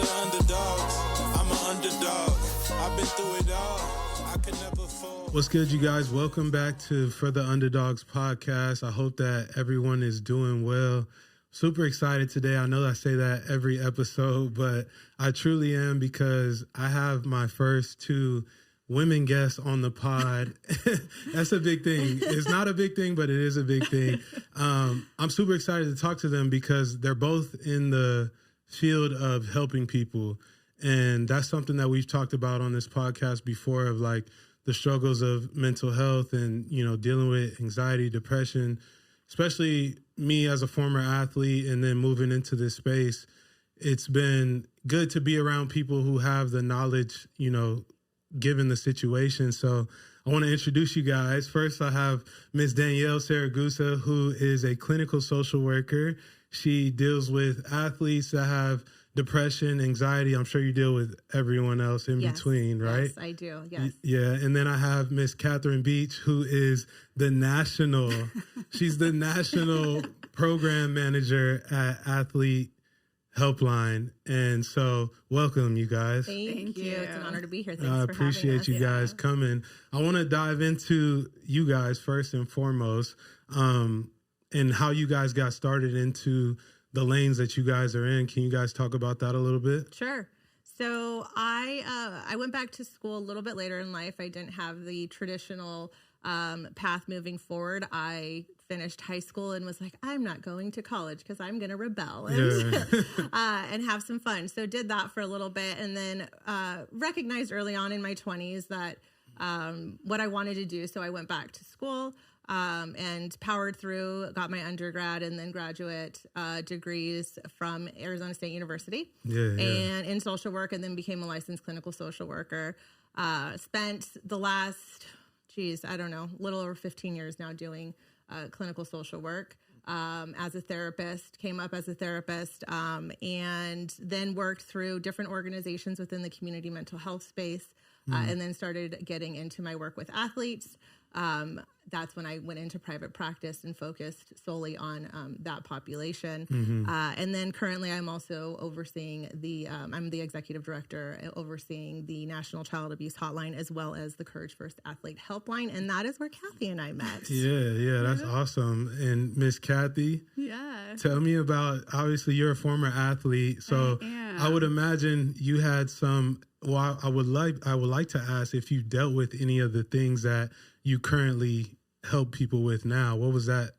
the underdogs. I'm an underdog. I've been through it all. I can never fall. What's good, you guys? Welcome back to For the Underdogs podcast. I hope that everyone is doing well. Super excited today. I know I say that every episode, but I truly am because I have my first two women guests on the pod. That's a big thing. It's not a big thing, but it is a big thing. I'm super excited to talk to them because they're both in the field of helping people. And that's something that we've talked about on this podcast before, of like the struggles of mental health and, you know, dealing with anxiety, depression, especially me as a former athlete and then moving into this space. It's been good to be around people who have the knowledge, you know, given the situation. So I want to introduce you guys. First, I have Miss Danielle Siragusa, who is a clinical social worker. She deals with athletes that have depression, anxiety. I'm sure you deal with everyone else in between, right? Yes, I do. Yes. Yeah. And then I have Miss Catherine Beach, who is the national, she's the national program manager at Athlete Helpline. And so welcome, you guys. Thank you. It's an honor to be here. Thanks I for appreciate having us. you guys coming. I want to dive into you guys first and foremost, and how you guys got started into the lanes that you guys are in. Can you guys talk about that a little bit? Sure. So I went back to school a little bit later in life. I didn't have the traditional path moving forward. I finished high school and was like, I'm not going to college because I'm going to rebel and have some fun. So did that for a little bit, and then recognized early on in my 20s that what I wanted to do. So I went back to school and powered through, got my undergrad and then graduate degrees from Arizona State University and in social work, and then became a licensed clinical social worker. Spent the last, little over 15 years now doing clinical social work as a therapist, came up as a therapist, and then worked through different organizations within the community mental health space, and then started getting into my work with athletes. That's when I went into private practice and focused solely on that population. And then currently I'm also overseeing I'm the executive director overseeing the National Child Abuse Hotline, as well as the Courage First Athlete Helpline. And that is where Kathy and I met. Yeah, that's awesome. And Miss Kathy, tell me about, obviously you're a former athlete, so I would imagine you had some, I would like to ask if you dealt with any of the things that you currently help people with now. What was that,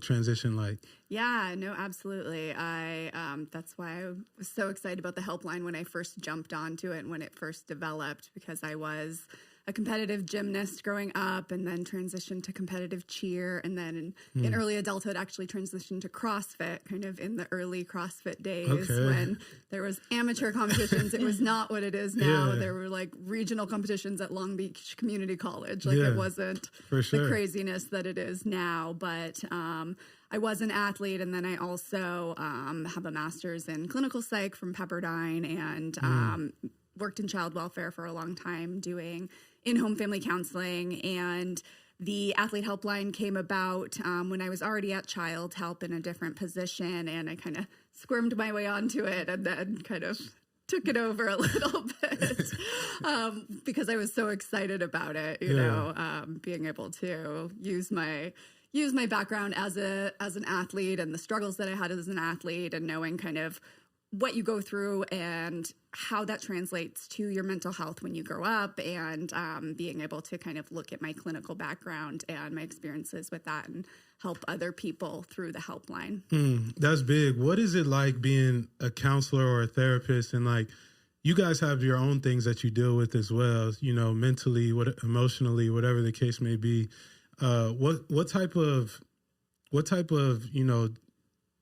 transition like? Yeah, no, absolutely. That's why I was so excited about the helpline when I first jumped onto it and when it first developed, because I was a competitive gymnast growing up and then transitioned to competitive cheer. And then in early adulthood, actually transitioned to CrossFit, kind of in the early CrossFit days when there was amateur competitions. It was not what it is now. There were like regional competitions at Long Beach Community College. Like it wasn't the craziness that it is now. But I was an athlete, and then I also have a master's in clinical psych from Pepperdine, and worked in child welfare for a long time doing in-home family counseling. And the Athlete Helpline came about when I was already at Child Help in a different position, and I kind of squirmed my way onto it and then kind of took it over a little bit because I was so excited about it, being able to use my background as an athlete and the struggles that I had as an athlete, and knowing kind of what you go through and how that translates to your mental health when you grow up, and being able to kind of look at my clinical background and my experiences with that and help other people through the helpline. That's big. What is it like being a counselor or a therapist? And like, you guys have your own things that you deal with as well, mentally, emotionally, whatever the case may be. What type of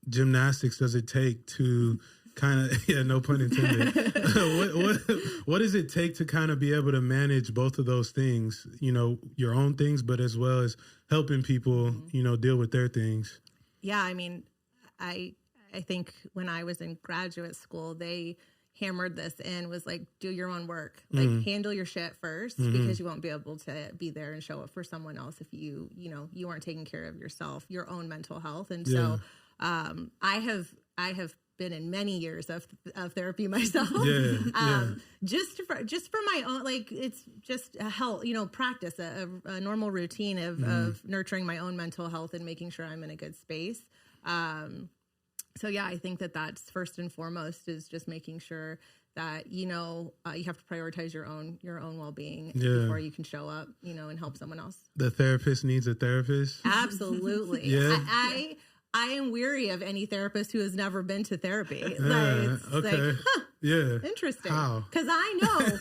gymnastics does it take to kind of, no pun intended. What does it take to kind of be able to manage both of those things, your own things, but as well as helping people, deal with their things? Yeah. I mean, I think when I was in graduate school, they hammered this in, was like, do your own work, like handle your shit first, because you won't be able to be there and show up for someone else if you aren't taking care of yourself, your own mental health. And so I have been in many years of therapy myself. Just for my own, like, it's just a health, practice, a normal routine of nurturing my own mental health and making sure I'm in a good space. So yeah, I think that's first and foremost, is just making sure that, you have to prioritize your own well-being before you can show up, and help someone else. The therapist needs a therapist. Absolutely. I am weary of any therapist who has never been to therapy. Interesting. How? Because I know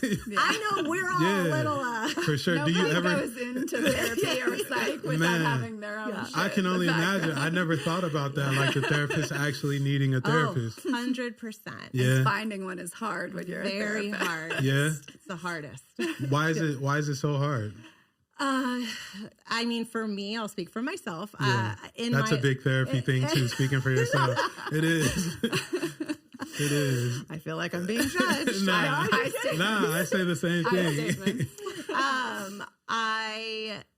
we're all a little. For sure. Nobody goes into therapy or psych without having their own. I can only imagine. I never thought about that. Like the therapist actually needing a therapist. 100%. Yeah. Finding one is hard when you're very hard. Yeah. It's the hardest. Why is it so hard? I mean, for me, I'll speak for myself. That's a big therapy thing too, speaking for yourself. It is. It is. I feel like I'm being judged. I say the same thing.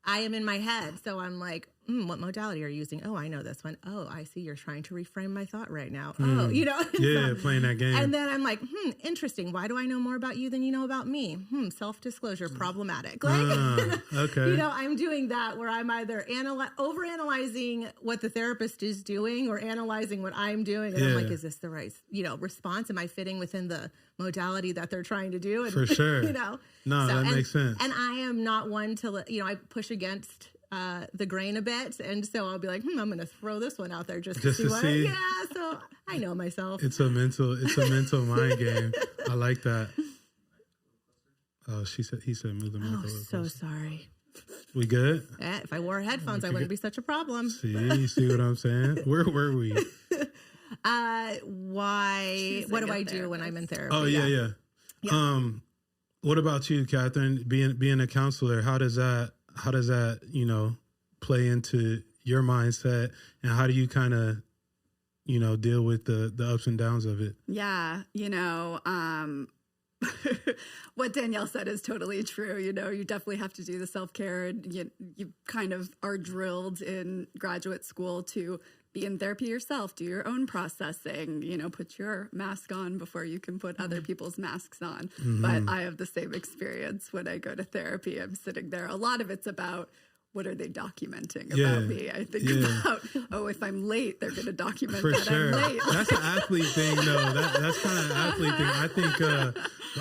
I am in my head, so I'm like, what modality are you using? Oh, I know this one. Oh, I see you're trying to reframe my thought right now. Oh, playing that game. And then I'm like, interesting. Why do I know more about you than you know about me? Self-disclosure, problematic. Like, okay. I'm doing that where I'm either overanalyzing what the therapist is doing or analyzing what I'm doing. And I'm like, is this the right, response? Am I fitting within the modality that they're trying to do? And, for sure. That makes sense. And I am not one to, I push against the grain a bit, and so I'll be like, I'm going to throw this one out there just to see. Yeah, so I know myself. It's a mental mind game. I like that. Oh, he said, move the mic a little so closer. Sorry. We good? If I wore headphones, I wouldn't be such a problem. You see what I'm saying? Where were we? What do I do when I'm in therapy? Oh yeah. What about you, Catherine? Being a counselor, how does that play into your mindset, and how do you kind of deal with the ups and downs of it? Yeah, what Danielle said is totally true. You definitely have to do the self-care, and you kind of are drilled in graduate school to be in therapy yourself, do your own processing, put your mask on before you can put other people's masks on. But I have the same experience when I go to therapy. I'm sitting there. A lot of it's about, what are they documenting about me? I think about, if I'm late, they're going to document for that sure. I'm late. That's an athlete thing, though. That's kind of an athlete thing. I think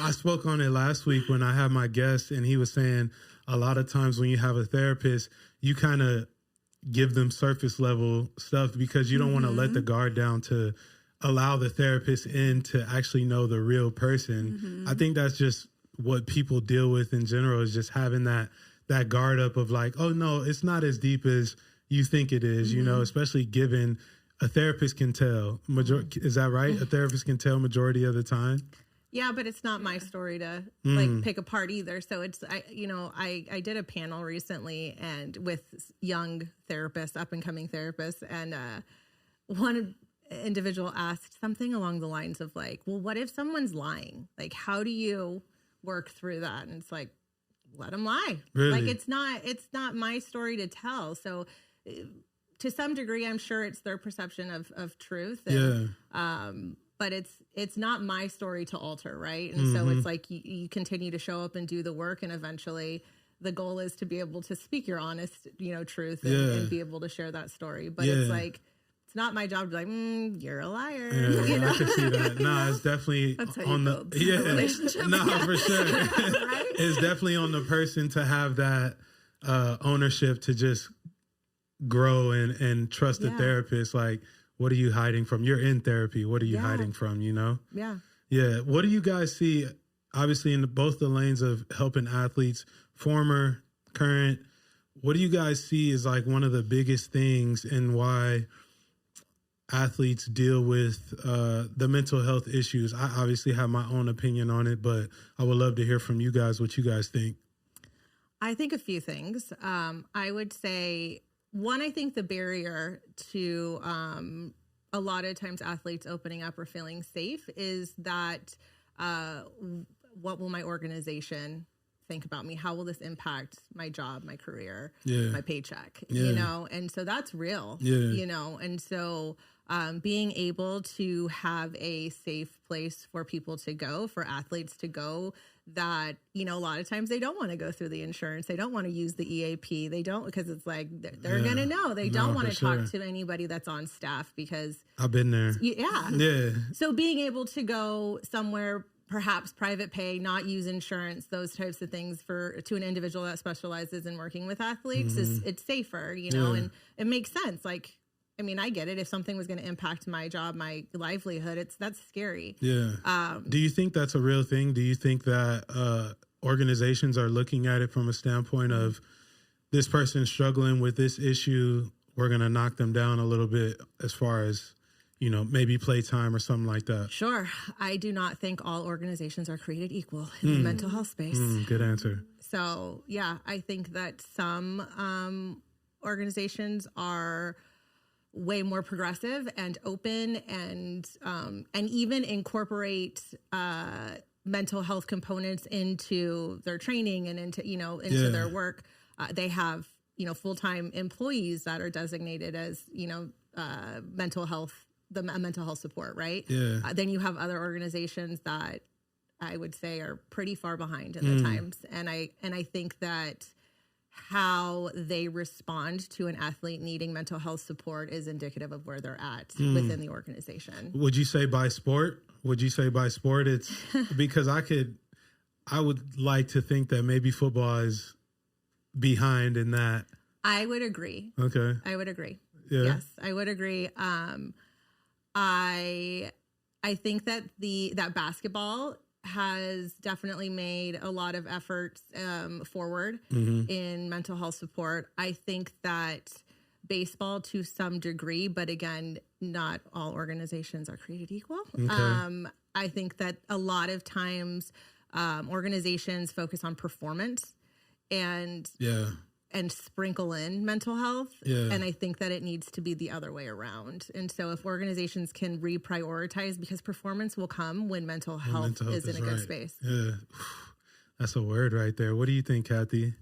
I spoke on it last week when I had my guest, and he was saying a lot of times when you have a therapist, you kind of give them surface level stuff because you don't want to let the guard down to allow the therapist in to actually know the real person. I think that's just what people deal with in general, is just having that guard up of like, oh no, it's not as deep as you think it is, especially given a therapist can tell. Is that right? A therapist can tell majority of the time. Yeah, but it's not my story to like pick apart either. So it's, I did a panel recently and with young therapists, up and coming therapists. And one individual asked something along the lines of like, well, what if someone's lying? Like, how do you work through that? And it's like, let them lie. Really? Like, it's not my story to tell. So to some degree, I'm sure it's their perception of truth. And, but it's not my story to alter, right? And so it's like you continue to show up and do the work, and eventually the goal is to be able to speak your honest, truth and be able to share that story. But it's like, it's not my job to be like, you're a liar. I can see that. No, it's definitely on the relationship. No, for sure. Right? It's definitely on the person to have that ownership to just grow and trust the therapist. Like, what are you hiding from? You're in therapy. What are you hiding from, Yeah. Yeah. What do you guys see, obviously, in both the lanes of helping athletes, former, current? What do you guys see is like one of the biggest things in why athletes deal with the mental health issues? I obviously have my own opinion on it, but I would love to hear from you guys what you guys think. I think a few things. I would say, one, I think the barrier to a lot of times athletes opening up or feeling safe is that what will my organization think about me? How will this impact my job, my career, Yeah. my paycheck, Yeah. you know? And so that's real, Yeah. you know? And so being able to have a safe place for people to go, for athletes to go, that, you know, a lot of times they don't want to go through the insurance. They don't want to use the EAP. They don't, because it's like, they're Yeah. going to know. They don't No, want for to sure. talk to anybody that's on staff because I've been there. yeah. Yeah. So being able to go somewhere, perhaps private pay, not use insurance, those types of things to an individual that specializes in working with athletes it's safer, you know, Yeah. and it makes sense. Like, I mean, I get it. If something was going to impact my job, my livelihood, that's scary. Yeah. Do you think that's a real thing? Do you think that organizations are looking at it from a standpoint of this person struggling with this issue, we're going to knock them down a little bit as far as, you know, maybe playtime or something like that? Sure. I do not think all organizations are created equal in the mental health space. Good answer. So, yeah, I think that some organizations are way more progressive and open and even incorporate mental health components into their training and into their work. They have, you know, full-time employees that are designated as, you know, mental health support, right? Yeah. Then you have other organizations that I would say are pretty far behind in the times. And I think that how they respond to an athlete needing mental health support is indicative of where they're at within the organization. Would you say by sport? It's because I would like to think that maybe football is behind in that. I would agree. Okay. I would agree. Yeah. Yes, I would agree. I think that that basketball has definitely made a lot of efforts forward in mental health support. I think that baseball to some degree, but again, not all organizations are created equal. Okay. I think that a lot of times organizations focus on performance and sprinkle in mental health. Yeah. And I think that it needs to be the other way around. And so if organizations can reprioritize, because performance will come when mental health is in a good space. Yeah. That's a word right there. What do you think, Kathy?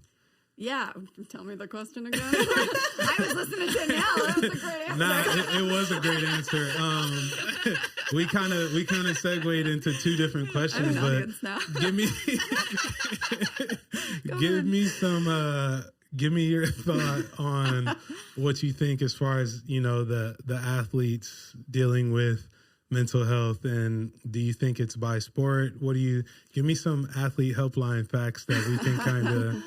Yeah. Tell me the question again. I was listening to Danielle. That was a great answer. Nah, it was a great answer. We kind of segued into two different questions, but give me your thought on what you think as far as, you know, the athletes dealing with mental health, and do you think it's by sport? Give me some athlete helpline facts that we can kind of.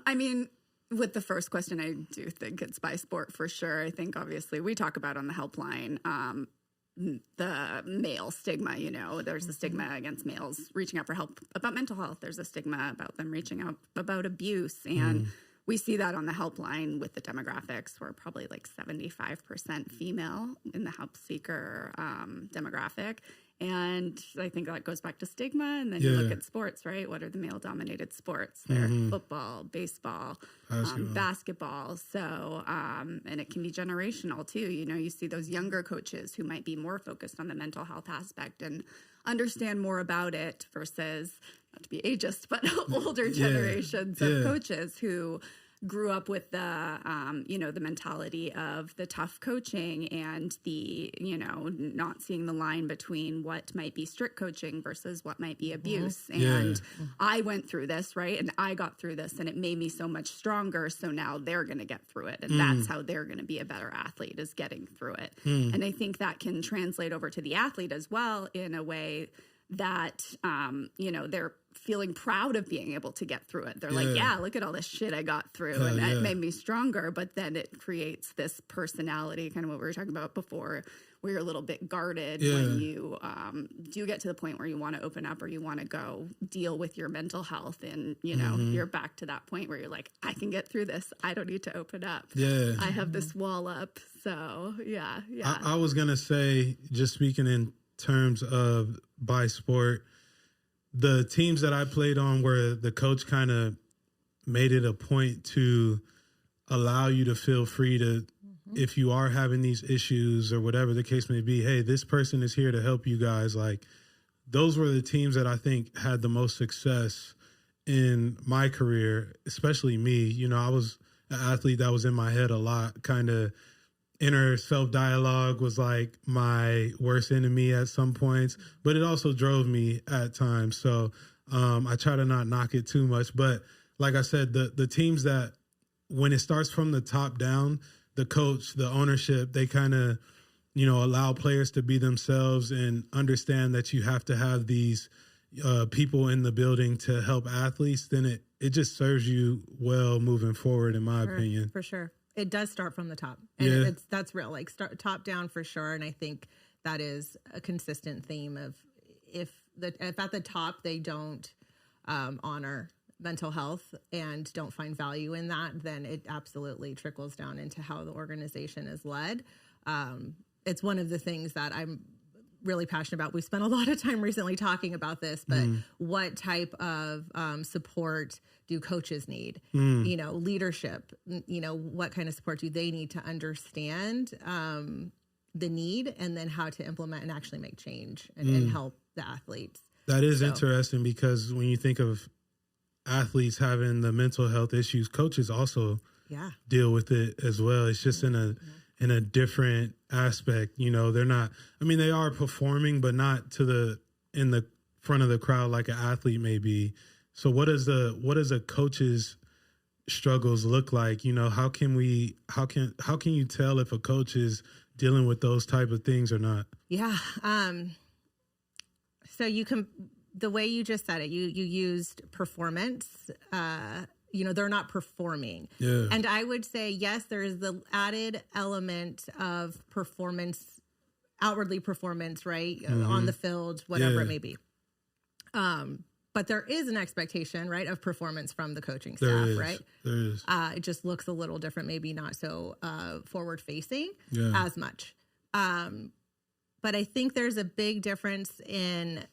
I mean, with the first question, I do think it's by sport for sure. I think obviously we talk about on the helpline, the male stigma, you know, there's a stigma against males reaching out for help about mental health. There's a stigma about them reaching out about abuse. And we see that on the helpline with the demographics. We're probably like 75% female in the help seeker demographic. And I think that goes back to stigma. And then you look at sports, right? What are the male-dominated sports? They're football, baseball, basketball. So, and it can be generational too. You know, you see those younger coaches who might be more focused on the mental health aspect and understand more about it versus, not to be ageist, but older generations of coaches who grew up with the, you know, the mentality of the tough coaching and the, you know, not seeing the line between what might be strict coaching versus what might be abuse. And I went through this, right? And I got through this and it made me so much stronger. So now they're going to get through it. And that's how they're going to be a better athlete, is getting through it. And I think that can translate over to the athlete as well in a way that, you know, they're feeling proud of being able to get through it. They're like, yeah, look at all this shit I got through and that made me stronger. But then it creates this personality, kind of what we were talking about before, where you're a little bit guarded when you do get to the point where you want to open up or you want to go deal with your mental health. And, you know, you're back to that point where you're like, I can get through this. I don't need to open up. Yeah. I have this wall up. So, yeah. I was going to say, just speaking in terms of by sport, the teams that I played on where the coach kind of made it a point to allow you to feel free to, if you are having these issues or whatever the case may be, hey, this person is here to help you guys. Like, those were the teams that I think had the most success in my career, especially me, you know, I was an athlete that was in my head a lot. Kind of inner self-dialogue was like my worst enemy at some points, but it also drove me at times. So I try to not knock it too much. But like I said, the teams that, when it starts from the top down, the coach, the ownership, they kind of, you know, allow players to be themselves and understand that you have to have these people in the building to help athletes, then it just serves you well moving forward, in my opinion. For sure. It does start from the top. And that's real, like start top down for sure. And I think that is a consistent theme of if at the top they don't honor mental health and don't find value in that, then it absolutely trickles down into how the organization is led. It's one of the things that I'm really passionate about. We spent a lot of time recently talking about this, but what type of support do coaches need? You know, leadership, you know, what kind of support do they need to understand the need, and then how to implement and actually make change and help the athletes. That is interesting, because when you think of athletes having the mental health issues, coaches also deal with it as well. It's just in a different aspect. You know, they're not, I mean, they are performing, but not in the front of the crowd like an athlete may be. So what does a coach's struggles look like? You know, how can you tell if a coach is dealing with those type of things or not? Yeah. So you can, the way you just said it, you used performance. You know, they're not performing. Yeah. And I would say, yes, there is the added element of performance, outwardly performance, right? On the field, whatever it may be. But there is an expectation, right, of performance from the coaching staff, right? There is. It just looks a little different, maybe not so forward facing as much. But I think there's a big difference in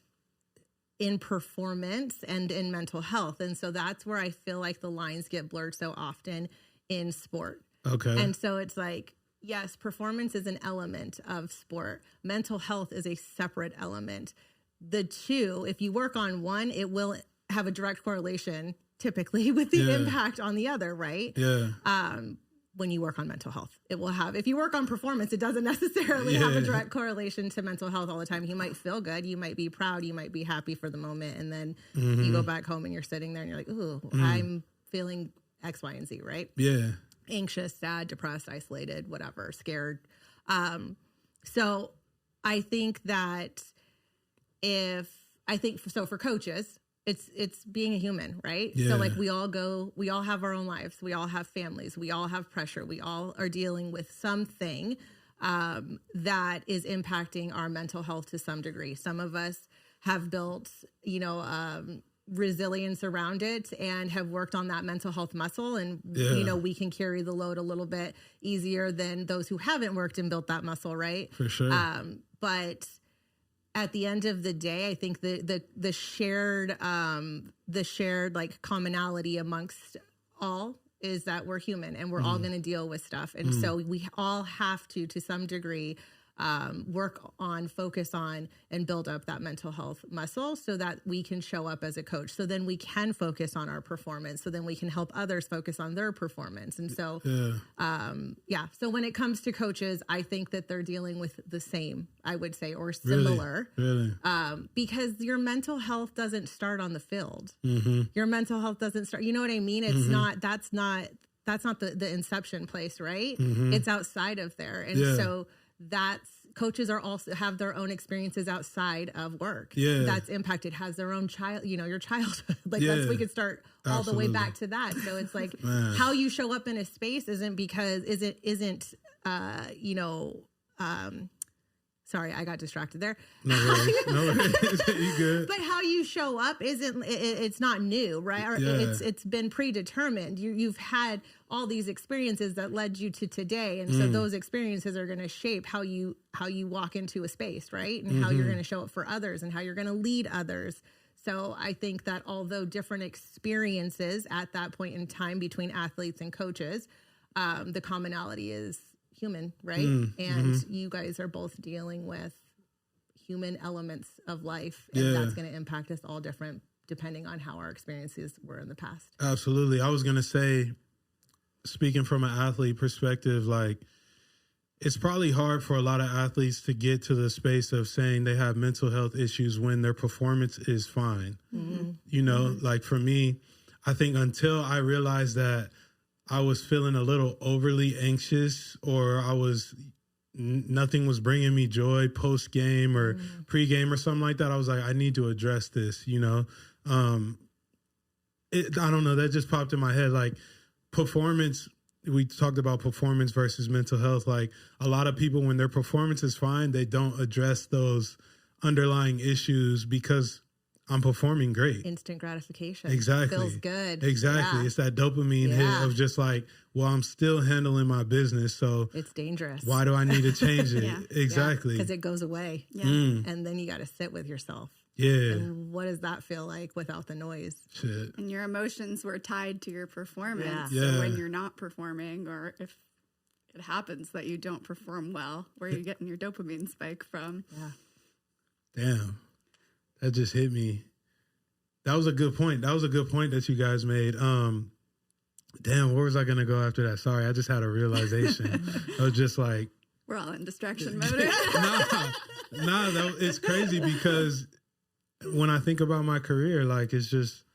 performance and in mental health. And so that's where I feel like the lines get blurred so often in sport. Okay. And so it's like, yes, performance is an element of sport. Mental health is a separate element. The two, if you work on one, it will have a direct correlation typically with the impact on the other, right? Yeah. When you work on mental health, it will have, if you work on performance, it doesn't necessarily have a direct correlation to mental health all the time. You might feel good. You might be proud. You might be happy for the moment. And then you go back home and you're sitting there and you're like, ooh, I'm feeling X, Y, and Z, right? Yeah. Anxious, sad, depressed, isolated, whatever, scared. So I think that for coaches, it's being a human, right? Yeah. So like we all have our own lives. We all have families. We all have pressure. We all are dealing with something that is impacting our mental health to some degree. Some of us have built, resilience around it and have worked on that mental health muscle. And, we can carry the load a little bit easier than those who haven't worked and built that muscle, right? For sure. But at the end of the day, I think the shared like commonality amongst all is that we're human and we're all going to deal with stuff. And so we all have to some degree, focus on and build up that mental health muscle so that we can show up as a coach. So then we can focus on our performance. So then we can help others focus on their performance. And so, so when it comes to coaches, I think that they're dealing with the same, I would say, or similar, really? Because your mental health doesn't start on the field. Your mental health doesn't start, you know what I mean? It's that's not the inception place, right? It's outside of there. And so coaches are also have their own experiences outside of work. Yeah. That's impacted, has their own your childhood. We could start all the way back to that. So it's like how you show up in a space sorry, I got distracted there. No worries. You good. But how you show up it's not new, right? Or it's been predetermined. You've had all these experiences that led you to today. And so those experiences are going to shape how you walk into a space, right? And how you're going to show up for others and how you're going to lead others. So I think that although different experiences at that point in time between athletes and coaches, the commonality is human, right? And you guys are both dealing with human elements of life, and that's going to impact us all different depending on how our experiences were in the past. Absolutely. I was going to say, speaking from an athlete perspective, like, it's probably hard for a lot of athletes to get to the space of saying they have mental health issues when their performance is fine. Mm-hmm. You know, like for me, I think until I realized that I was feeling a little overly anxious, or nothing was bringing me joy post game or pre game or something like that, I was like, I need to address this, you know? I don't know. That just popped in my head. Like, performance, we talked about performance versus mental health. Like, a lot of people, when their performance is fine, they don't address those underlying issues because I'm performing great. Instant gratification. Exactly. Feels good. Exactly. Yeah. It's that dopamine hit of just like, well, I'm still handling my business, so it's dangerous. Why do I need to change it? Exactly. Because it goes away. Yeah. And then you got to sit with yourself. Yeah. And what does that feel like without the noise? Shit. And your emotions were tied to your performance. Yeah. So when you're not performing, or if it happens that you don't perform well, where are you getting your dopamine spike from? Yeah. Damn. That just hit me. That was a good point. That was a good point that you guys made. Damn, where was I going to go after that? Sorry, I just had a realization. I was just like... We're all in distraction mode. It's crazy because when I think about my career, like, it's just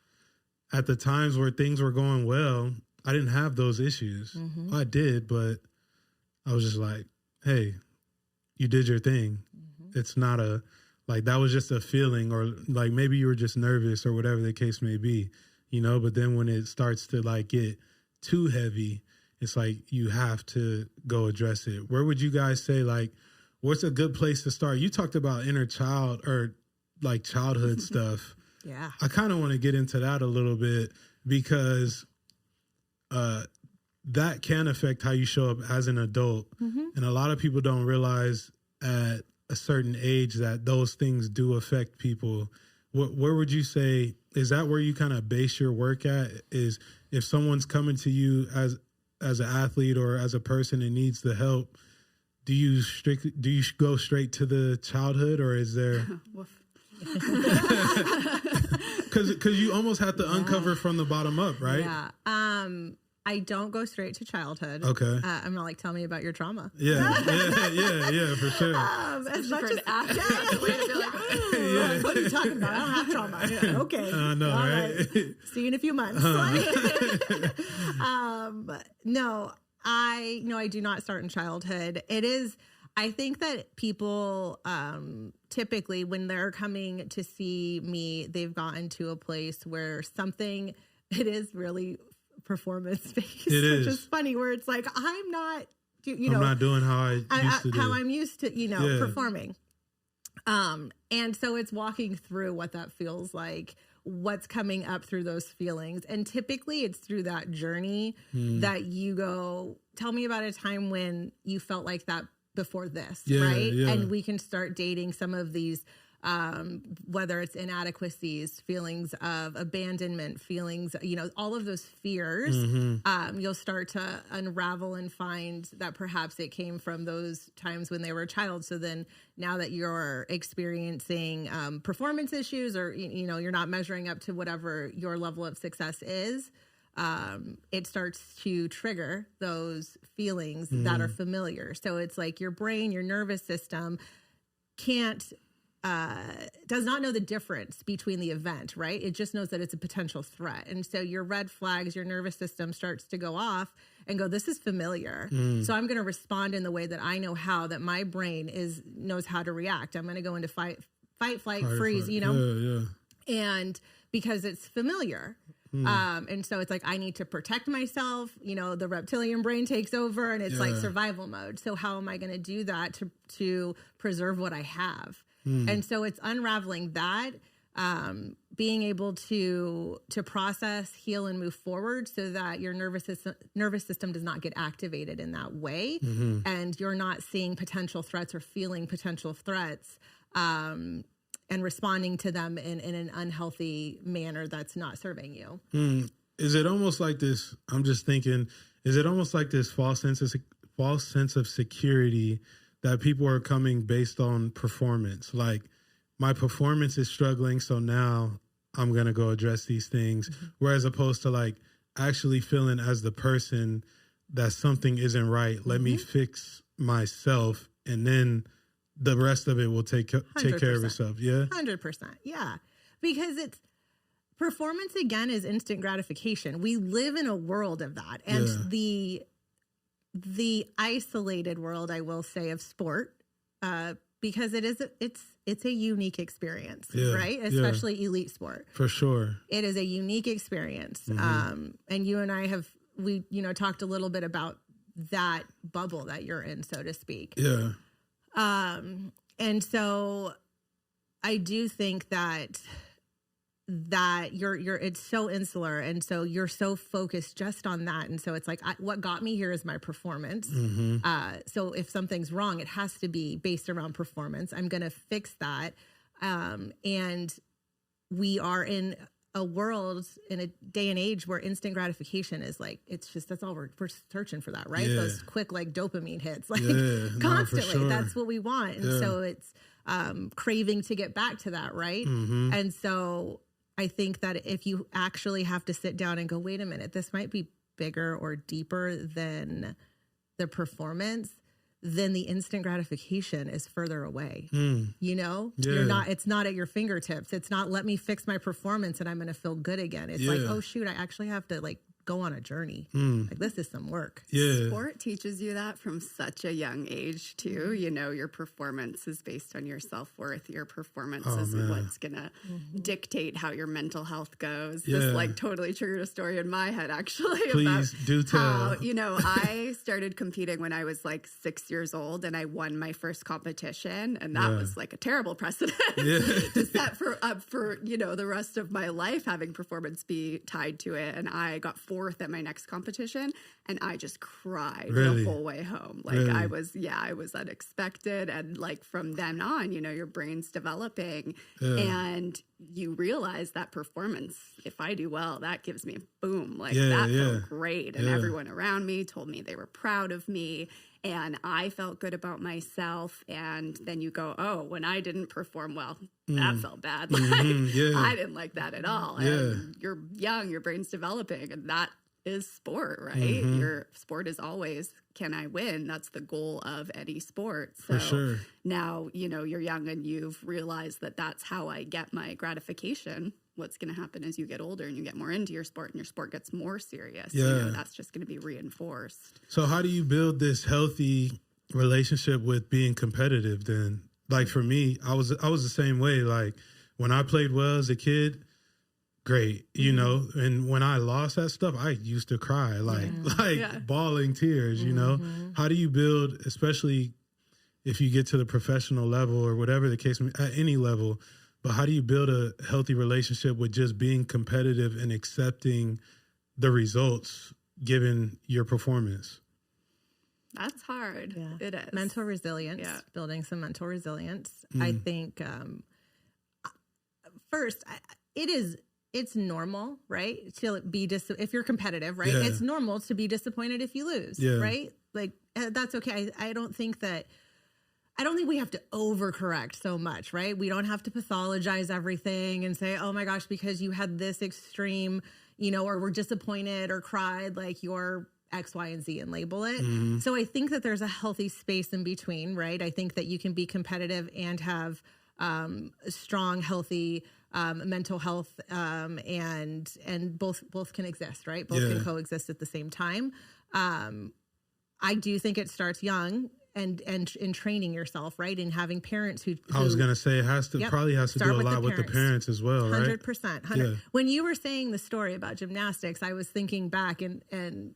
at the times where things were going well, I didn't have those issues. Mm-hmm. I did, but I was just like, hey, you did your thing. Mm-hmm. It's not like, that was just a feeling, or like maybe you were just nervous or whatever the case may be, you know, but then when it starts to like get too heavy, it's like you have to go address it. Where would you guys say, like, what's a good place to start? You talked about inner child or like childhood stuff. Yeah. I kind of want to get into that a little bit because that can affect how you show up as an adult. Mm-hmm. And a lot of people don't realize at a certain age that those things do affect people. Where would you say, is that where you kind of base your work at? Is if someone's coming to you as an athlete or as a person that needs the help, do you go straight to the childhood, or is there? Because you almost have to uncover from the bottom up, right? Yeah. I don't go straight to childhood. Okay. I'm not like, tell me about your trauma. Yeah, for sure. As much as actor, what are you talking about? I don't have trauma. Yeah, okay. No, right? See you in a few months. No, I do not start in childhood. It is, I think that people typically, when they're coming to see me, they've gotten to a place where it is really performance based, which is funny, where it's like, I'm not doing how I'm used to performing. And so it's walking through what that feels like, what's coming up through those feelings. And typically it's through that journey that you go, tell me about a time when you felt like that before this, right? Yeah. And we can start dating some of these, whether it's inadequacies, feelings of abandonment, feelings, all of those fears, you'll start to unravel and find that perhaps it came from those times when they were a child. So then now that you're experiencing performance issues, or, you're not measuring up to whatever your level of success is, it starts to trigger those feelings that are familiar. So it's like your brain, your nervous system does not know the difference between the event, right? It just knows that it's a potential threat. And so your red flags, your nervous system starts to go off and go, this is familiar. So I'm going to respond in the way that I know how, that my brain knows how to react. I'm going to go into fight, flight, freeze, and because it's familiar. And so it's like, I need to protect myself. The reptilian brain takes over and it's like survival mode. So how am I going to do that to preserve what I have? And so it's unraveling that, being able to process, heal, and move forward so that your nervous system does not get activated in that way. And you're not seeing potential threats or feeling potential threats, and responding to them in an unhealthy manner that's not serving you. Is it almost like this? I'm just thinking, is it almost like this false sense of security that people are coming based on performance? Like, my performance is struggling, so now I'm going to go address these things. Whereas opposed to like actually feeling as the person that something isn't right. Let me fix myself, and then the rest of it will take care of itself. Yeah. 100%. Yeah. Because performance again is instant gratification. We live in a world of that. And the isolated world, I will say, of sport, because it's a unique experience, right? Especially elite sport. For sure. It is a unique experience. And you and I we talked a little bit about that bubble that you're in, so to speak. Yeah. And so I do think that it's so insular, and so you're so focused just on that, and so it's like what got me here is my performance. So if something's wrong, it has to be based around performance. I'm going to fix that, and we are in a world, in a day and age where instant gratification is like, it's just, that's all we're searching for, that, right? Those quick like dopamine hits, like constantly. Sure. That's what we want, and so it's craving to get back to that, right? And so I think that if you actually have to sit down and go, wait a minute, this might be bigger or deeper than the performance, then the instant gratification is further away. You're not, it's not at your fingertips. It's not, let me fix my performance and I'm going to feel good again. It's like, oh shoot, I actually have to like go on a journey. Like, this is some work. Sport teaches you that from such a young age too. Your performance is based on your self-worth. Your performance is what's gonna dictate how your mental health goes. This like totally triggered a story in my head, actually. Please do tell. How, I started competing when I was like 6 years old, and I won my first competition, and that was like a terrible precedent to set up for the rest of my life, having performance be tied to it. And I got fourth at my next competition, and I just cried the whole way home. Like I was unexpected. And like from then on, your brain's developing, and you realize that performance, if I do well, that gives me a boom. Like that felt great. And everyone around me told me they were proud of me, and I felt good about myself. And then you go, oh, when I didn't perform well, that felt bad. Like, I didn't like that at all. And you're young, your brain's developing, and that is sport, right? Your sport is always, can I win? That's the goal of any sport. So for sure. Now, you're young and you've realized that that's how I get my gratification. What's going to happen as you get older and you get more into your sport and your sport gets more serious? That's just going to be reinforced. So how do you build this healthy relationship with being competitive then? Like for me, I was the same way. Like when I played well as a kid, great, and when I lost that stuff, I used to cry, bawling tears, How do you build, especially if you get to the professional level or whatever the case, at any level, but how do you build a healthy relationship with just being competitive and accepting the results given your performance? That's hard. Yeah. It is. Mental resilience, building some mental resilience. I think first, it's normal, right? To be if you're competitive, right? It's normal to be disappointed if you lose, right? Like that's okay. I don't think we have to overcorrect so much, right? We don't have to pathologize everything and say, oh my gosh, because you had this extreme, or were disappointed or cried, like you're X, Y, and Z, and label it. So I think that there's a healthy space in between, right? I think that you can be competitive and have strong, healthy mental health, and both can exist, right? Both can coexist at the same time. I do think it starts young and in training yourself, right? And having parents who I was going to say it probably has to do a lot with the parents as well, right? 100%. When you were saying the story about gymnastics, I was thinking back and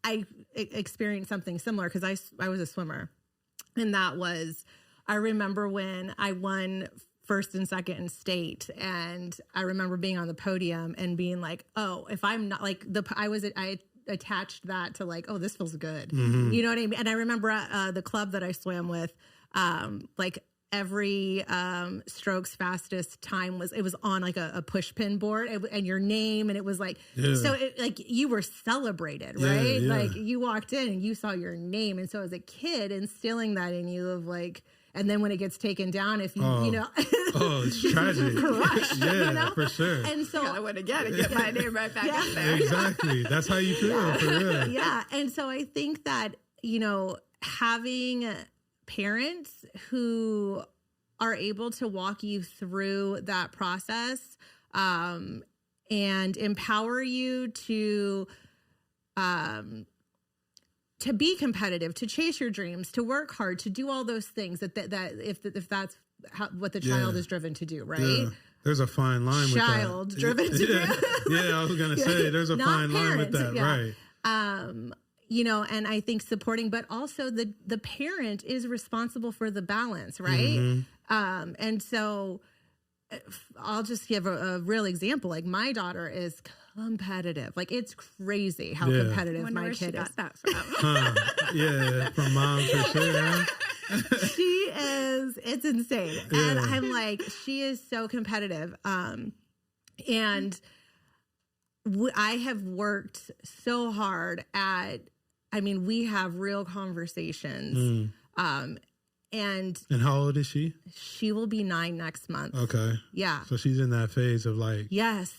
I experienced something similar because I was a swimmer, and that was, I remember when I won first and second in state, and I remember being on the podium and being like, oh, if I'm not like I attached that to like, oh, this feels good. You know what I mean? And I remember the club that I swam with, like every strokes fastest time it was on like a push pin board and your name, and it was like, so it, like you were celebrated, right? Like you walked in and you saw your name. And so as a kid, instilling that in you of like, And then when it gets taken down, if you, you know. Oh, it's tragic. Crushed, yeah, you know? for sure. And so I went again and get my name right back up there. Exactly. That's how you feel, for real. Yeah. And so I think that, you know, having parents who are able to walk you through that process and empower you to be competitive, to chase your dreams, to work hard, to do all those things that if that's what the child is driven to do, right? Yeah. There's a fine line with that. Child driven to do. Yeah, I was going to say, there's a fine line with that, right? You know, and I think supporting, but also the parent is responsible for the balance, right? And so I'll just give a real example. Like my daughter is competitive. Like it's crazy how competitive my kid is. That from. Yeah, from mom for sure. Huh? She is, it's insane. Yeah. And I'm like, she is so competitive. And I have worked so hard at, I mean, we have real conversations. And how old is she? She will be 9 next month. Okay. Yeah. So she's in that phase of like. Yes.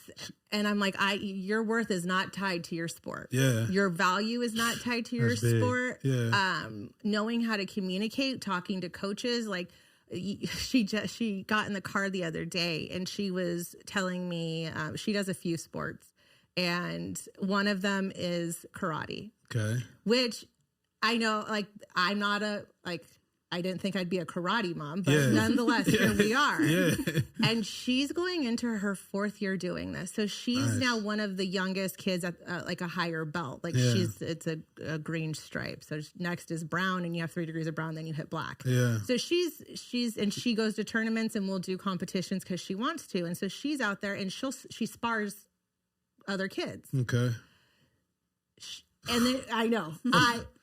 And I'm like, your worth is not tied to your sport. Yeah. Your value is not tied to your sport. Yeah. Knowing how to communicate, talking to coaches, like she got in the car the other day and she was telling me she does a few sports and one of them is karate. Okay. Which I know, like, I'm not I didn't think I'd be a karate mom, but nonetheless, here we are. Yeah. And she's going into her 4th year doing this. So she's now one of the youngest kids at like a higher belt. Like it's a green stripe. So next is brown and you have 3 degrees of brown, then you hit black. Yeah. So she goes to tournaments and will do competitions because she wants to. And so she's out there and she spars other kids. Okay. And then I know.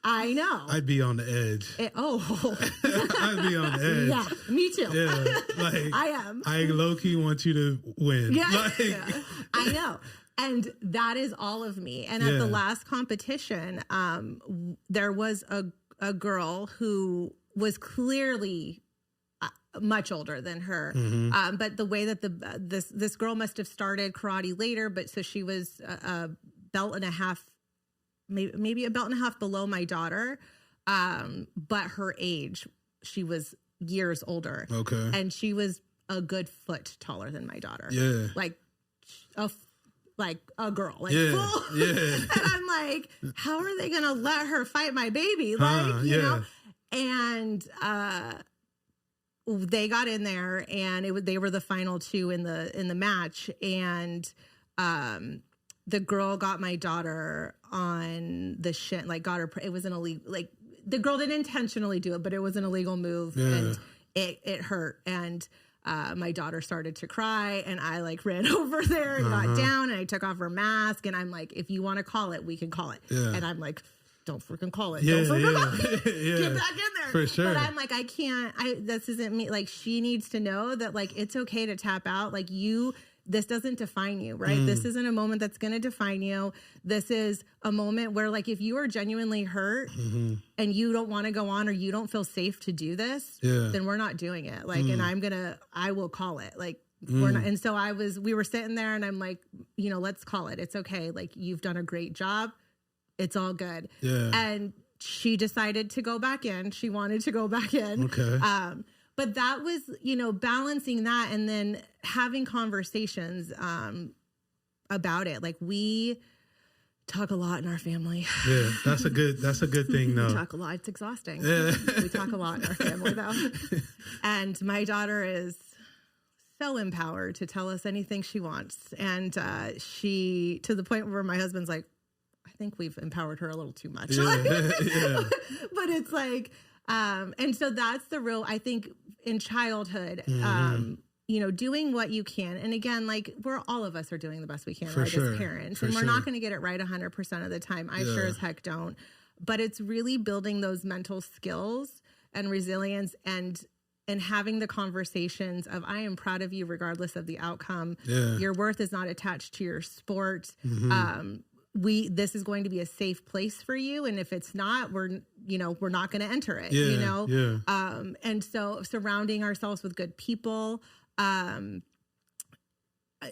I know. I'd be on the edge. I'd be on the edge. Yeah, me too. Yeah, like I am. I low key want you to win. Yeah, I know. And that is all of me. And at the last competition, there was a girl who was clearly much older than her. But the way that this girl must have started karate later, but so she was a belt and a half. Maybe a belt and a half below my daughter, but her age, she was years older. Okay. And she was a good foot taller than my daughter. Yeah. Like a girl. Like full. Yeah. And I'm like, how are they going to let her fight my baby? Like, you know? And they got in there and they were the final 2 in the match. And the girl got my daughter on the shin, like got her, it was an illegal, like the girl didn't intentionally do it, but it was an illegal move and it hurt. And my daughter started to cry and I like ran over there and got down and I took off her mask and I'm like, if you want to call it, we can call it. Yeah. And I'm like, don't freaking call it. Don't freaking call it. Get back in there. For sure. But I'm like, I can't, this isn't me. Like she needs to know that like, it's okay to tap out. Like this doesn't define you, right? This isn't a moment that's going to define you. This is a moment where like, if you are genuinely hurt and you don't want to go on or you don't feel safe to do this, then we're not doing it. Like, and I will call it. Like, we're not. And so we were sitting there and I'm like, you know, let's call it. It's okay. Like you've done a great job. It's all good. Yeah. And she decided to go back in. She wanted to go back in. Okay. But that was, you know, balancing that and then having conversations about it. Like we talk a lot in our family. Yeah, that's a good thing though. We talk a lot. It's exhausting. Yeah. We talk a lot in our family though. And my daughter is so empowered to tell us anything she wants. And she, to the point where my husband's like, I think we've empowered her a little too much. Yeah. But it's like, and so that's the real, I think in childhood, you know, doing what you can. And again, like all of us are doing the best we can, right, as parents. And we're not going to get it right 100% of the time. I sure as heck don't. But it's really building those mental skills and resilience and having the conversations of, I am proud of you regardless of the outcome. Yeah. Your worth is not attached to your sport. this is going to be a safe place for you. And if it's not, we're not going to enter it, and so surrounding ourselves with good people.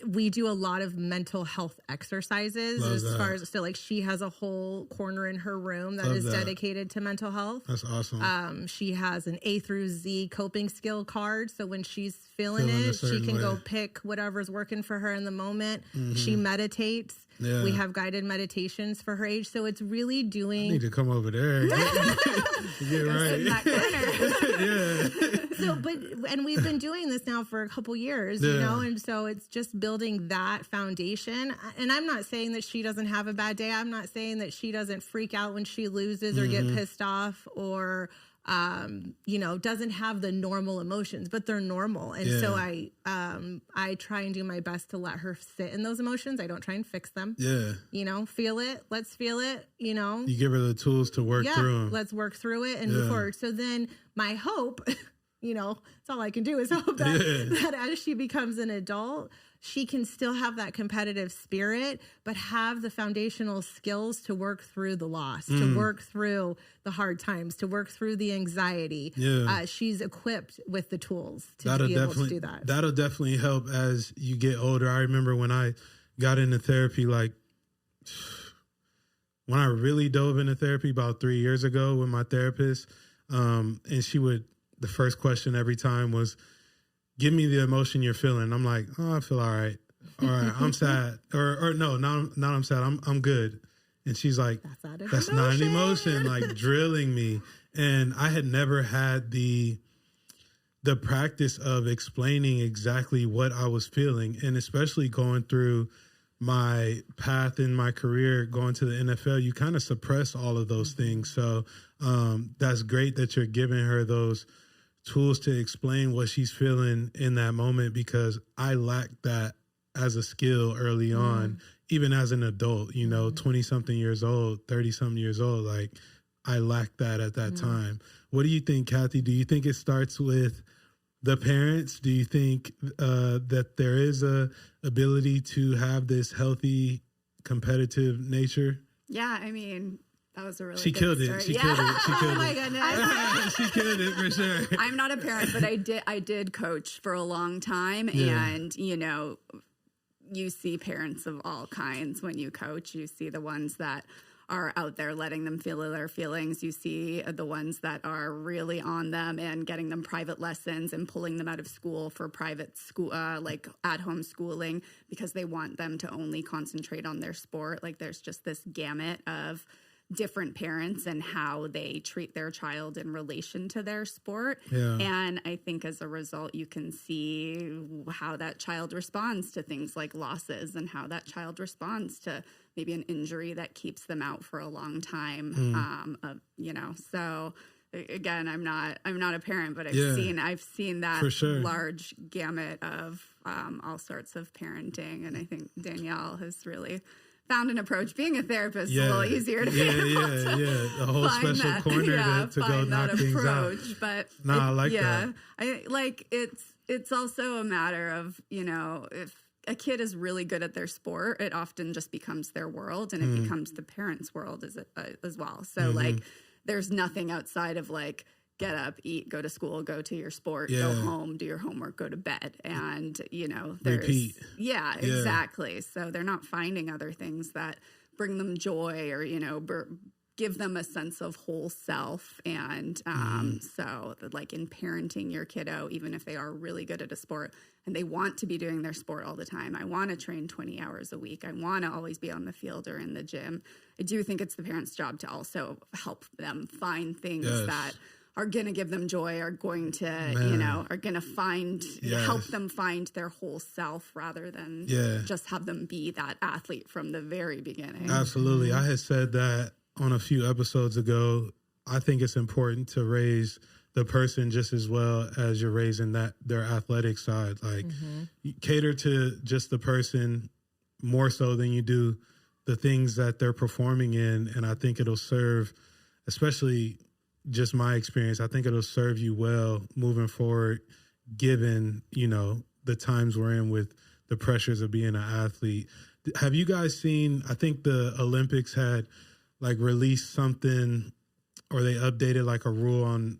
We do a lot of mental health exercises far as, so like she has a whole corner in her room that is dedicated to mental health. That's awesome. She has an A through Z coping skill card. So when she's feeling it, she can go pick whatever's working for her in the moment. She meditates. Yeah. We have guided meditations for her age. So it's really doing. I need to come over there. Get right. And we've been doing this now for a couple years, and so it's just building that foundation. And I'm not saying that she doesn't have a bad day. I'm not saying that she doesn't freak out when she loses or get pissed off or, doesn't have the normal emotions, but they're normal. And so I try and do my best to let her sit in those emotions. I don't try and fix them. Yeah. Feel it. Let's feel it. You give her the tools to work through them. Let's work through it and move forward. So then my hope, it's all I can do is hope that as she becomes an adult, she can still have that competitive spirit, but have the foundational skills to work through the loss, to work through the hard times, to work through the anxiety. She's equipped with the tools to be able to do that. That'll definitely help as you get older. I remember when I got into therapy, when I really dove into therapy about 3 years ago with my therapist, and the first question every time was, give me the emotion you're feeling. I'm like, oh, I feel all right. All right, I'm sad. Or no, not I'm sad. I'm good. And she's like, that's not an emotion, like drilling me. And I had never had the practice of explaining exactly what I was feeling. And especially going through my path in my career, going to the NFL, you kind of suppress all of those things. So that's great that you're giving her those tools to explain what she's feeling in that moment, because I lacked that as a skill early on, even as an adult, 20-something years old, 30-something years old, like I lacked that at that time. What do you think, Kathy? Do you think it starts with the parents? Do you think that there is a ability to have this healthy competitive nature? Yeah, I mean, that was a really She killed it. She killed it. Oh my goodness. She killed it for sure. I'm not a parent, but I did coach for a long time. And, you see parents of all kinds when you coach. You see the ones that are out there letting them feel their feelings. You see the ones that are really on them and getting them private lessons and pulling them out of school for private school, like at-home schooling, because they want them to only concentrate on their sport. Like there's just this gamut of different parents and how they treat their child in relation to their sport. And I think as a result, you can see how that child responds to things like losses and how that child responds to maybe an injury that keeps them out for a long time. So again, I'm not a parent, but I've seen that large gamut of all sorts of parenting. And I think Danielle has really found an approach. Being a therapist is a little easier to a whole special corner to go knock things out. But I like that. I like it's also a matter of, if a kid is really good at their sport, it often just becomes their world, and it becomes the parents' world as well. So there's nothing outside of get up, eat, go to school, go to your sport, go home, do your homework, go to bed. And, there's... Repeat. Yeah, exactly. So they're not finding other things that bring them joy or, give them a sense of whole self. And so in parenting your kiddo, even if they are really good at a sport and they want to be doing their sport all the time, I want to train 20 hours a week, I want to always be on the field or in the gym, I do think it's the parent's job to also help them find things that are going to give them joy, are going to, are going to help them find their whole self rather than just have them be that athlete from the very beginning. Absolutely. I had said that on a few episodes ago. I think it's important to raise the person just as well as you're raising their athletic side. You cater to just the person more so than you do the things that they're performing in. And I think it'll serve, especially just my experience, I think it'll serve you well moving forward, given, the times we're in with the pressures of being an athlete. Have you guys seen, I think the Olympics had like released something, or they updated like a rule on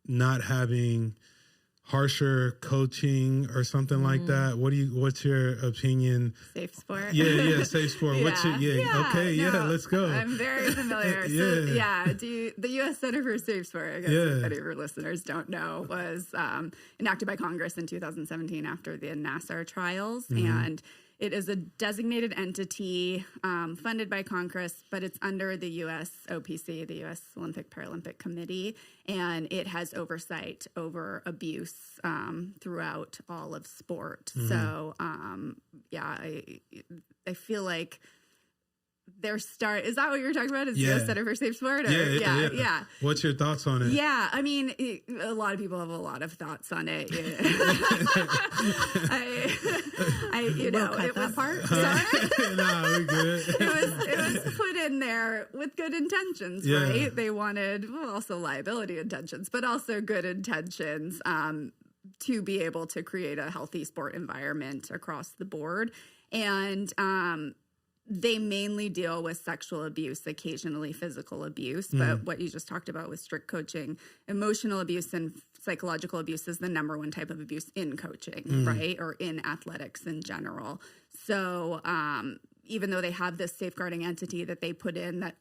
not having harsher whatting or something like that. What's your opinion? Safe sport. Yeah, safe sport. Let's go. I'm very familiar. The U.S. Center for Safe Sport, I guess if any of your listeners don't know, was enacted by Congress in 2017 after the Nassar trials. And it is a designated entity funded by Congress, but it's under the U.S. OPC, the U.S. Olympic Paralympic Committee, and it has oversight over abuse throughout all of sport. So, I feel like is that what you're talking about? Is the U.S. Center for Safe Sport? Yeah. What's your thoughts on it? Yeah, I mean, a lot of people have a lot of thoughts on it. Cut that part. Nah, we good. It was put in there with good intentions, right? They wanted also liability intentions, but also good intentions to be able to create a healthy sport environment across the board. And they mainly deal with sexual abuse, occasionally physical abuse. But what you just talked about with strict coaching, emotional abuse and psychological abuse is the number one type of abuse in coaching, right? Or in athletics in general. So even though they have this safeguarding entity that they put in that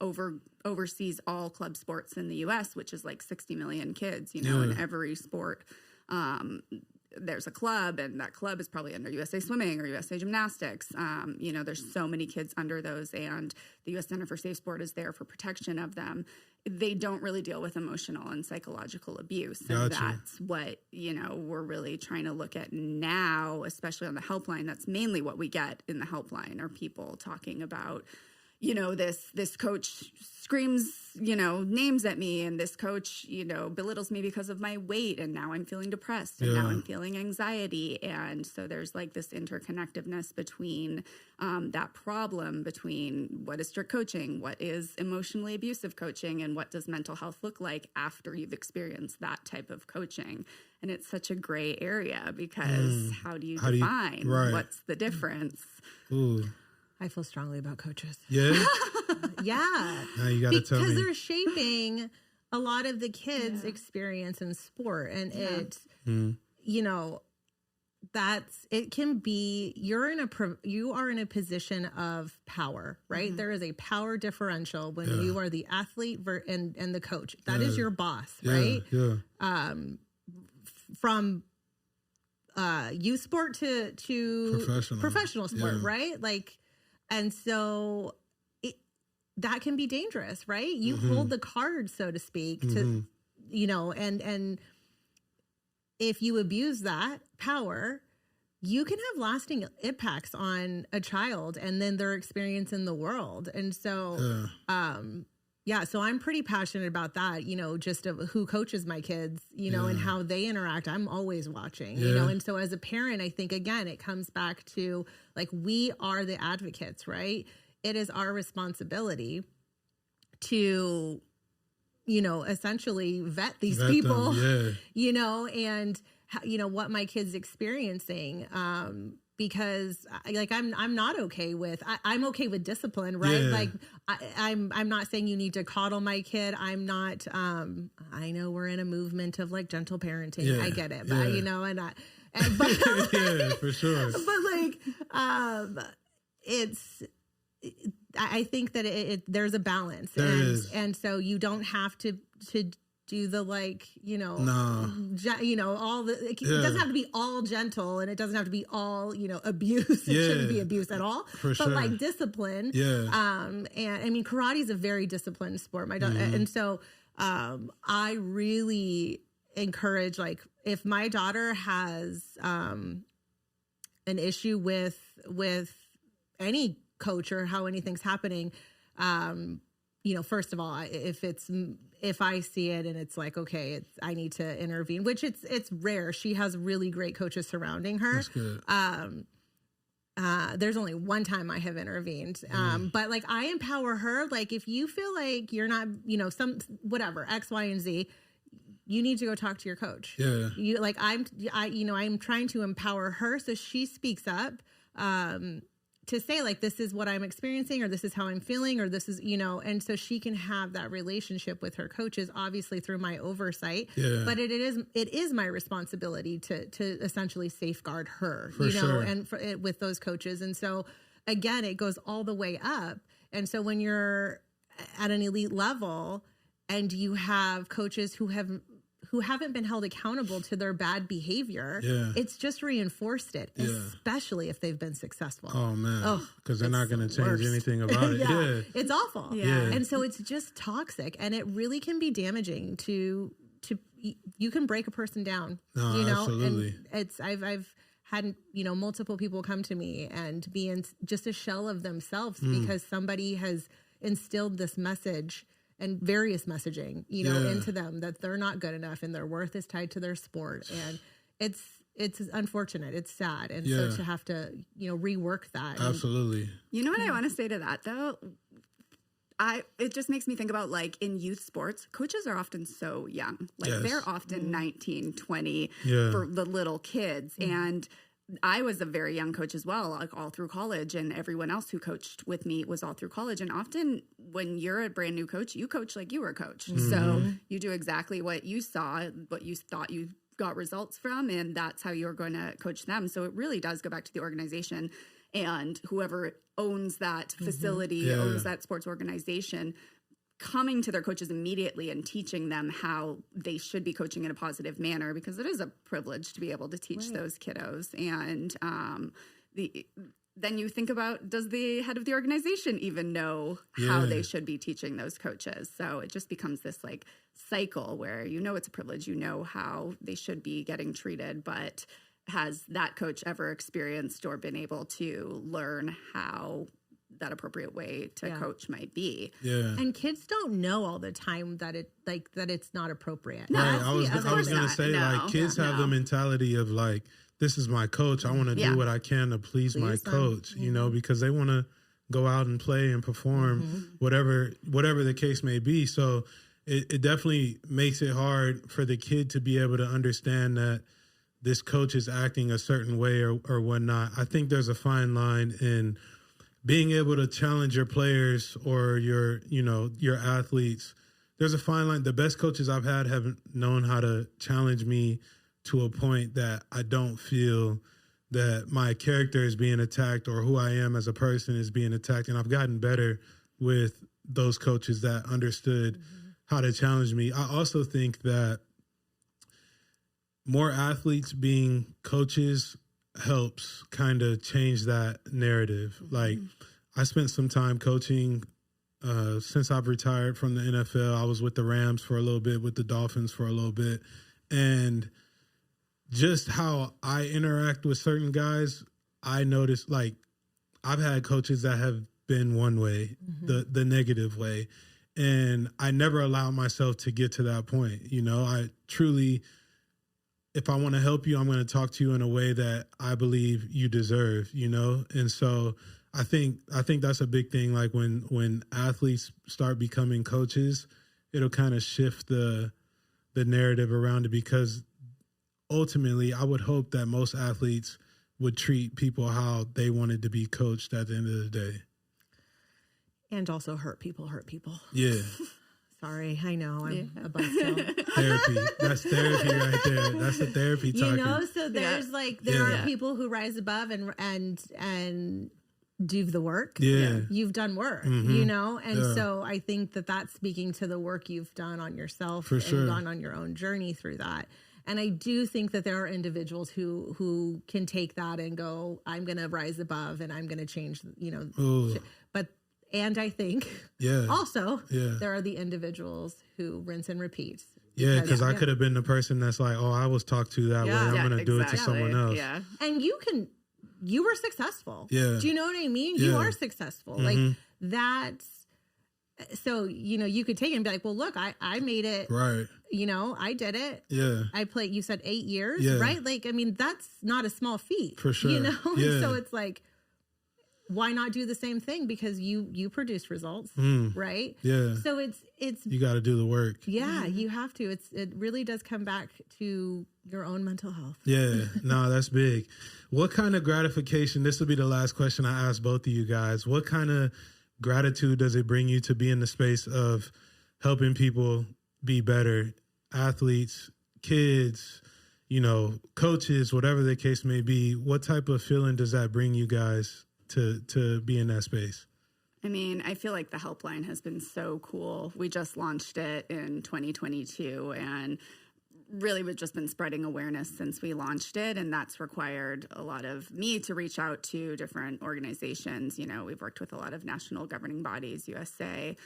oversees all club sports in the U.S., which is like 60 million kids, in every sport, there's a club, and that club is probably under USA Swimming or USA Gymnastics. There's so many kids under those, and the U.S. Center for Safe Sport is there for protection of them. They don't really deal with emotional and psychological abuse. And that's what, we're really trying to look at now, especially on the helpline. That's mainly what we get in the helpline, are people talking about, this coach screams, names at me, and this coach, belittles me because of my weight, and now I'm feeling depressed, and now I'm feeling anxiety. And so there's like this interconnectedness between that problem between what is strict coaching, what is emotionally abusive coaching, and what does mental health look like after you've experienced that type of coaching. And it's such a gray area because how do you define what's the difference? Ooh. I feel strongly about coaches. Yeah? Yeah. Now you got to tell me. Because they're shaping a lot of the kids' experience in sport. And it, it can be, you are in a position of power, right? There is a power differential when you are the athlete and the coach. That is your boss, right? Yeah. From youth sport to professional sport, right? Like, and so that can be dangerous, right? You hold the card, so to speak, to, and if you abuse that power, you can have lasting impacts on a child and then their experience in the world. And so, so I'm pretty passionate about that, just of who coaches my kids, and how they interact. I'm always watching, and so as a parent, I think, again, it comes back to like, we are the advocates, right? It is our responsibility to, essentially vet these people, and, what my kid's experiencing. Because like I'm not okay with I'm okay with discipline, right? Like I'm not saying you need to coddle my kid. I'm not. I know we're in a movement of like gentle parenting. I get it, but but for sure. But like it's. I think that there's a balance, and so you don't have to do the like, all the, it doesn't have to be all gentle, and it doesn't have to be all, abuse. It shouldn't be abuse at all, but like discipline. And I mean, karate is a very disciplined sport. My daughter, and so I really encourage, like, if my daughter has an issue with any coach or how anything's happening, first of all, if I see it and it's like, okay, I need to intervene, which it's rare. She has really great coaches surrounding her. That's good. There's only one time I have intervened. But like, I empower her. Like, if you feel like you're not, some, whatever, X, Y, and Z, you need to go talk to your coach. Yeah. You like, I'm trying to empower her so she speaks up. to say like, this is what I'm experiencing, or this is how I'm feeling, or this is, and so she can have that relationship with her coaches, obviously through my oversight, but it is my responsibility to essentially safeguard her, and with those coaches. And so again, it goes all the way up. And so when you're at an elite level and you have coaches who haven't been held accountable to their bad behavior, it's just reinforced it, especially if they've been successful. Oh man, because they're not going to change anything about it. It's awful. And so it's just toxic, and it really can be damaging to you can break a person down. Absolutely. And I've had multiple people come to me and be in just a shell of themselves because somebody has instilled this message and various messaging, into them, that they're not good enough and their worth is tied to their sport. And it's unfortunate. It's sad. And so to have to, rework that. Absolutely. You know what I want to say to that though? It just makes me think about, like, in youth sports, coaches are often so young. Like they're often 19, 20 for the little kids. And I was a very young coach as well, like all through college, and everyone else who coached with me was all through college. And often when you're a brand new coach, you coach like you were coached. So you do exactly what you saw, what you thought you got results from, and that's how you're going to coach them. So it really does go back to the organization, and whoever owns that facility, owns that sports organization, coming to their coaches immediately and teaching them how they should be coaching in a positive manner, because it is a privilege to be able to teach those kiddos. And then you think about, does the head of the organization even know how they should be teaching those coaches? So it just becomes this like cycle where it's a privilege, how they should be getting treated, but has that coach ever experienced or been able to learn how that appropriate way to coach might be? And kids don't know all the time that it's not appropriate. No, right. I was going to say, kids have the mentality of like, this is my coach. I want to do what I can to please my coach, because they want to go out and play and perform, whatever the case may be. So it definitely makes it hard for the kid to be able to understand that this coach is acting a certain way or whatnot. I think there's a fine line in being able to challenge your players or your athletes. There's a fine line. The best coaches I've had haven't known how to challenge me to a point that I don't feel that my character is being attacked or who I am as a person is being attacked. And I've gotten better with those coaches that understood how to challenge me. I also think that more athletes being coaches helps kind of change that narrative. Like, I spent some time coaching since I've retired from the NFL. I was with the Rams for a little bit, with the Dolphins for a little bit. And just how I interact with certain guys, I noticed, like, I've had coaches that have been one way, the negative way. And I never allowed myself to get to that point. I truly, if I want to help you, I'm going to talk to you in a way that I believe you deserve, And so I think that's a big thing. Like when athletes start becoming coaches, it'll kind of shift the narrative around it, because ultimately I would hope that most athletes would treat people how they wanted to be coached at the end of the day. And also hurt people. Yeah. Sorry, I know I'm a buzzkill. Therapy. That's therapy right there. That's the therapy talking. So there's there are people who rise above and do the work. You've done work, and so I think that that's speaking to the work you've done on yourself and gone on your own journey through that. And I do think that there are individuals who can take that and go, I'm going to rise above and I'm going to change, And I think also there are the individials who rinse and repeat. Yeah, because I could have been the person that's like, oh, I was talked to that way. I'm going to do it to someone else. Yeah. And you were successful. Yeah. Do you know what I mean? You are successful. Like that's, so, you could take it and be like, well, look, I made it. Right. I did it. Yeah. I played, you said 8 years, yeah. right? Like, I mean, that's not a small feat. For sure. Yeah. So it's like, why not do the same thing? Because you produce results, right? Yeah. So it's you got to do the work. Yeah, you have to. It really does come back to your own mental health. Yeah, no, that's big. What kind of gratification, this will be the last question I ask both of you guys. What kind of gratitude does it bring you to be in the space of helping people be better, athletes, kids, coaches, whatever the case may be? What type of feeling does that bring you guys to be in that space? I mean, I feel like the Helpline has been so cool. We just launched it in 2022, and really we've just been spreading awareness since we launched it, and that's required a lot of me to reach out to different organizations. We've worked with a lot of national governing bodies, USA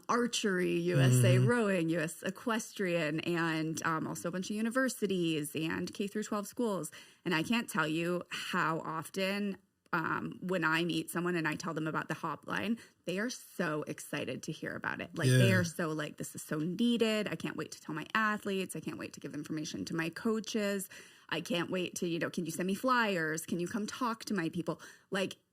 Archery, USA Rowing, US Equestrian, and also a bunch of universities and K through 12 schools. And I can't tell you how often when I meet someone and I tell them about the Helpline, they are so excited to hear about it. They are so like, this is so needed. I can't wait to tell my athletes. I can't wait to give information to my coaches. I can't wait to, can you send me flyers? Can you come talk to my people?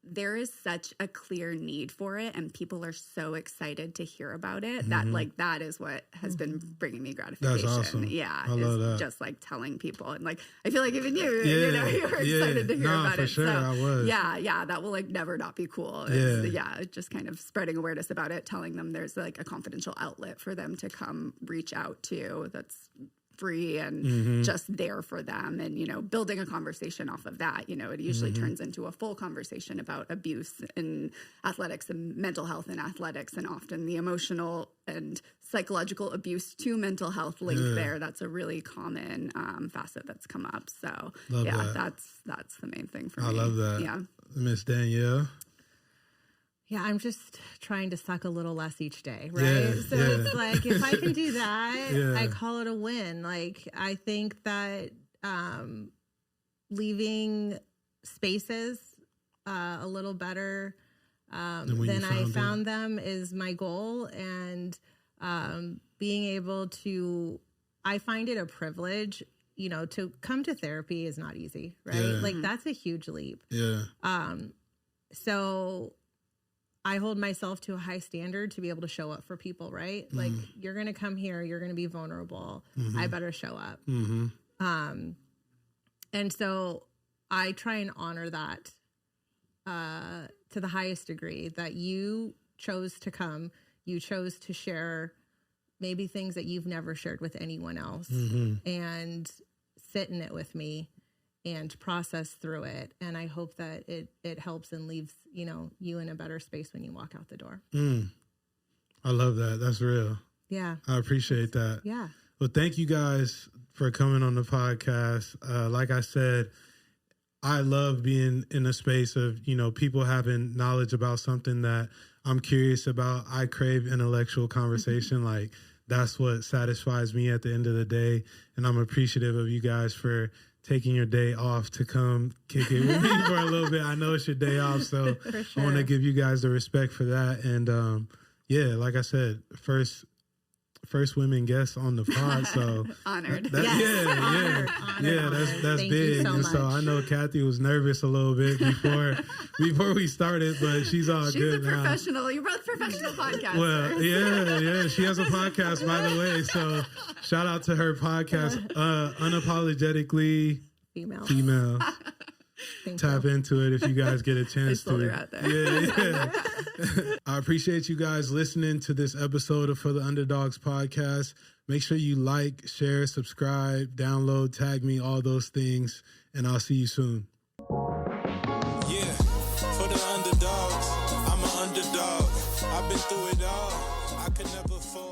There is such a clear need for it, and people are so excited to hear about it that that is what has been bringing me gratification. That's awesome. Yeah. I love that. Just telling people, and I feel like even you were excited to hear about for it. Sure, so, I was. Yeah, that will never not be cool. It's just kind of spreading awareness about it, telling them there's a confidential outlet for them to come reach out to that's free and just there for them, and building a conversation off of that. It usually turns into a full conversation about abuse in athletics and mental health in athletics, and often the emotional and psychological abuse to mental health link there. That's a really common facet that's come up. So that's the main thing for me. I love that. Yeah, Miss Danielle. Yeah, I'm just trying to suck a little less each day, right? It's if I can do that, I call it a win. I think that leaving spaces a little better than I found them is my goal. And being able to, I find it a privilege, to come to therapy is not easy, right? Yeah. That's a huge leap. Yeah. So I hold myself to a high standard to be able to show up for people, right? You're going to come here, you're going to be vulnerable. I better show up. And so I try and honor that to the highest degree, that you chose to come, you chose to share maybe things that you've never shared with anyone else, and sit in it with me and process through it. And I hope that it helps and leaves, you in a better space when you walk out the door. I love that. That's real. Yeah. I appreciate that. Yeah. Well, thank you guys for coming on the podcast. Like I said, I love being in a space of, people having knowledge about something that I'm curious about. I crave intellectual conversation. That's what satisfies me at the end of the day. And I'm appreciative of you guys for taking your day off to come kick it with me for a little bit. I know it's your day off, so sure. I want to give you guys the respect for that. And like I said, first women guests on the pod, so honored. Honored. That's Thank big. So and so I know Kathy was nervous a little bit before we started, but she's all she's good a now. professional. You're both professional podcasters. Well, yeah, she has a podcast, by the way. So shout out to her podcast, Unapologetically Female. Tap into it if you guys get a chance to. Her out there. I appreciate you guys listening to this episode of For the Underdogs podcast. Make sure you like, share, subscribe, download, tag me, all those things, and I'll see you soon. Yeah, for the underdogs, I'm an underdog. I've been through it all. I could never fall.